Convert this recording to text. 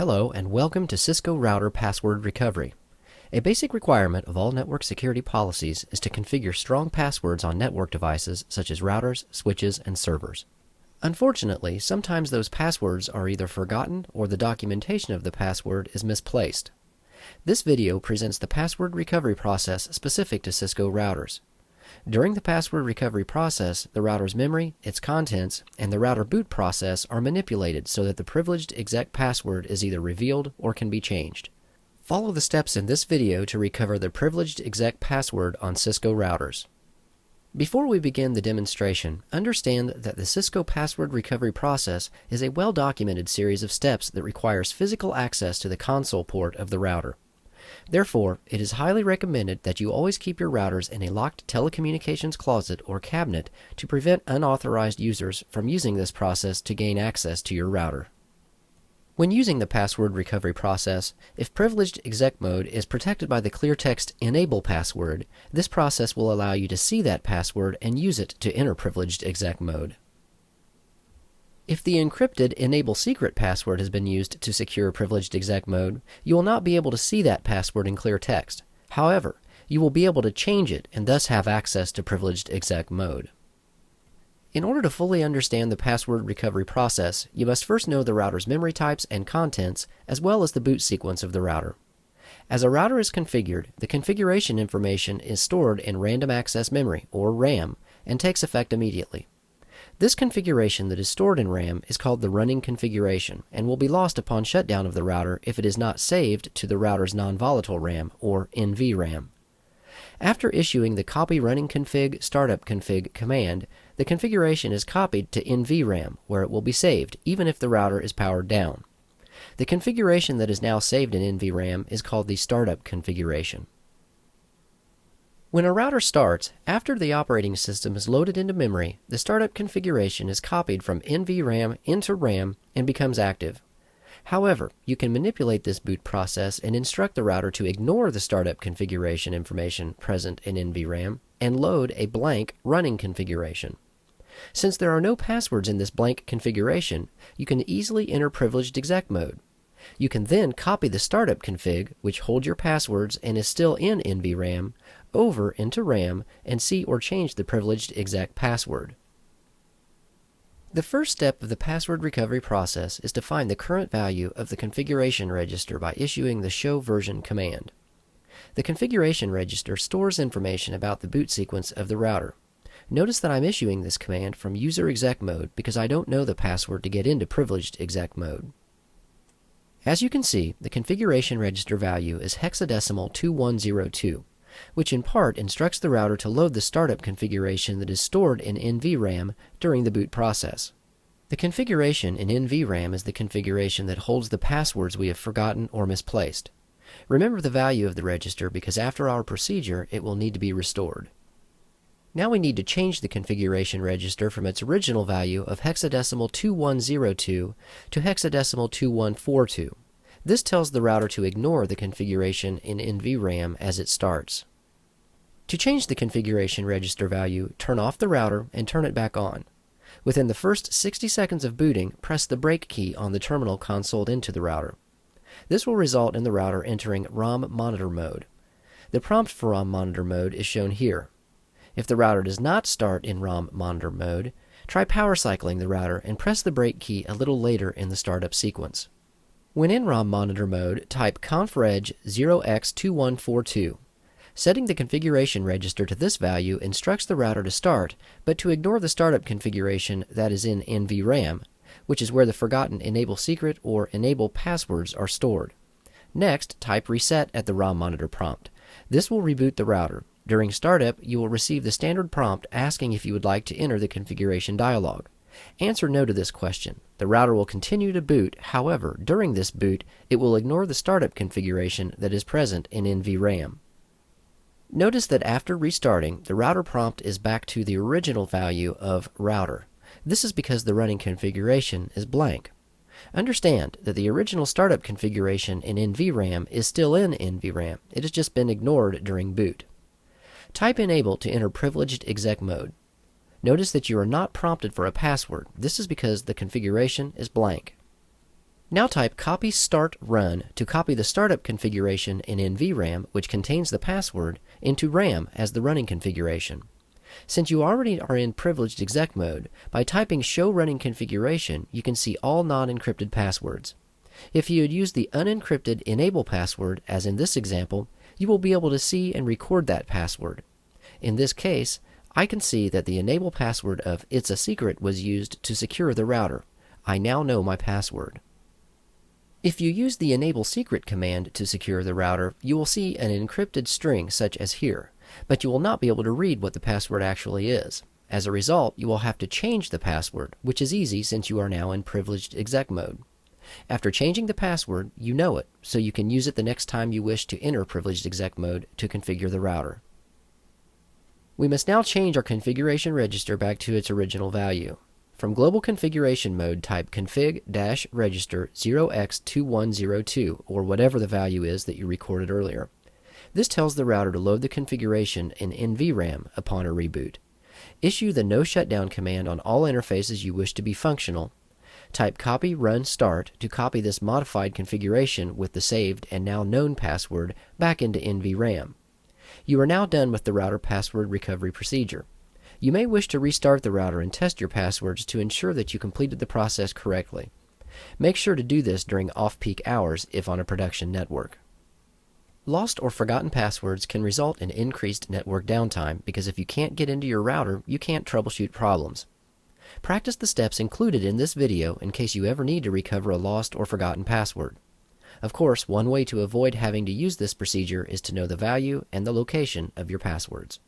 Hello and welcome to Cisco Router Password Recovery. A basic requirement of all network security policies is to configure strong passwords on network devices such as routers, switches, and servers. Unfortunately, sometimes those passwords are either forgotten or the documentation of the password is misplaced. This video presents the password recovery process specific to Cisco routers. During the password recovery process, the router's memory, its contents, and the router boot process are manipulated so that the privileged exec password is either revealed or can be changed. Follow the steps in this video to recover the privileged exec password on Cisco routers. Before we begin the demonstration, understand that the Cisco password recovery process is a well-documented series of steps that requires physical access to the console port of the router. Therefore, it is highly recommended that you always keep your routers in a locked telecommunications closet or cabinet to prevent unauthorized users from using this process to gain access to your router. When using the password recovery process, if privileged exec mode is protected by the clear text enable password, this process will allow you to see that password and use it to enter privileged exec mode. If the encrypted enable secret password has been used to secure privileged exec mode, you will not be able to see that password in clear text. However, you will be able to change it and thus have access to privileged exec mode. In order to fully understand the password recovery process, you must first know the router's memory types and contents, as well as the boot sequence of the router. As a router is configured, the configuration information is stored in random access memory, or RAM, and takes effect immediately. This configuration that is stored in RAM is called the running configuration and will be lost upon shutdown of the router if it is not saved to the router's non-volatile RAM, or NVRAM. After issuing the copy running config startup config command, the configuration is copied to NVRAM, where it will be saved even if the router is powered down. The configuration that is now saved in NVRAM is called the startup configuration. When a router starts, after the operating system is loaded into memory, the startup configuration is copied from NVRAM into RAM and becomes active. However, you can manipulate this boot process and instruct the router to ignore the startup configuration information present in NVRAM and load a blank running configuration. Since there are no passwords in this blank configuration, you can easily enter privileged exec mode. You can then copy the startup config, which holds your passwords and is still in NVRAM, over into RAM and see or change the privileged exec password. The first step of the password recovery process is to find the current value of the configuration register by issuing the show version command. The configuration register stores information about the boot sequence of the router. Notice that I'm issuing this command from user exec mode because I don't know the password to get into privileged exec mode. As you can see, the configuration register value is hexadecimal 2102, which in part instructs the router to load the startup configuration that is stored in NVRAM during the boot process. The configuration in NVRAM is the configuration that holds the passwords we have forgotten or misplaced. Remember the value of the register because after our procedure it will need to be restored. Now we need to change the configuration register from its original value of hexadecimal 2102 to hexadecimal 2142. This tells the router to ignore the configuration in NVRAM as it starts. To change the configuration register value, turn off the router and turn it back on. Within the first 60 seconds of booting, press the break key on the terminal consoled into the router. This will result in the router entering ROM monitor mode. The prompt for ROM monitor mode is shown here. If the router does not start in ROM monitor mode, try power cycling the router and press the break key a little later in the startup sequence. When in ROM monitor mode, type confreg 0x2142. Setting the configuration register to this value instructs the router to start, but to ignore the startup configuration that is in NVRAM, which is where the forgotten enable secret or enable passwords are stored. Next, type reset at the ROM monitor prompt. This will reboot the router. During startup, you will receive the standard prompt asking if you would like to enter the configuration dialog. Answer no to this question. The router will continue to boot, however, during this boot, it will ignore the startup configuration that is present in NVRAM. Notice that after restarting, the router prompt is back to the original value of router. This is because the running configuration is blank. Understand that the original startup configuration in NVRAM is still in NVRAM. It has just been ignored during boot. Type enable to enter privileged exec mode. Notice that you are not prompted for a password. This is because the configuration is blank. Now type copy start run to copy the startup configuration in NVRAM, which contains the password, into RAM as the running configuration. Since you already are in privileged exec mode, by typing show running configuration, you can see all non-encrypted passwords. If you had used the unencrypted enable password, as in this example, you will be able to see and record that password. In this case, I can see that the enable password of "it's a secret" was used to secure the router. I now know my password. If you use the enable secret command to secure the router, you will see an encrypted string such as here, but you will not be able to read what the password actually is. As a result, you will have to change the password, which is easy since you are now in privileged exec mode. After changing the password, you know it, so you can use it the next time you wish to enter privileged exec mode to configure the router. We must now change our configuration register back to its original value. From global configuration mode, type config-register 0x2102, or whatever the value is that you recorded earlier. This tells the router to load the configuration in NVRAM upon a reboot. Issue the no shutdown command on all interfaces you wish to be functional. Type copy run start to copy this modified configuration with the saved and now known password back into NVRAM. You are now done with the router password recovery procedure. You may wish to restart the router and test your passwords to ensure that you completed the process correctly. Make sure to do this during off-peak hours if on a production network. Lost or forgotten passwords can result in increased network downtime because if you can't get into your router, you can't troubleshoot problems. Practice the steps included in this video in case you ever need to recover a lost or forgotten password. Of course, one way to avoid having to use this procedure is to know the value and the location of your passwords.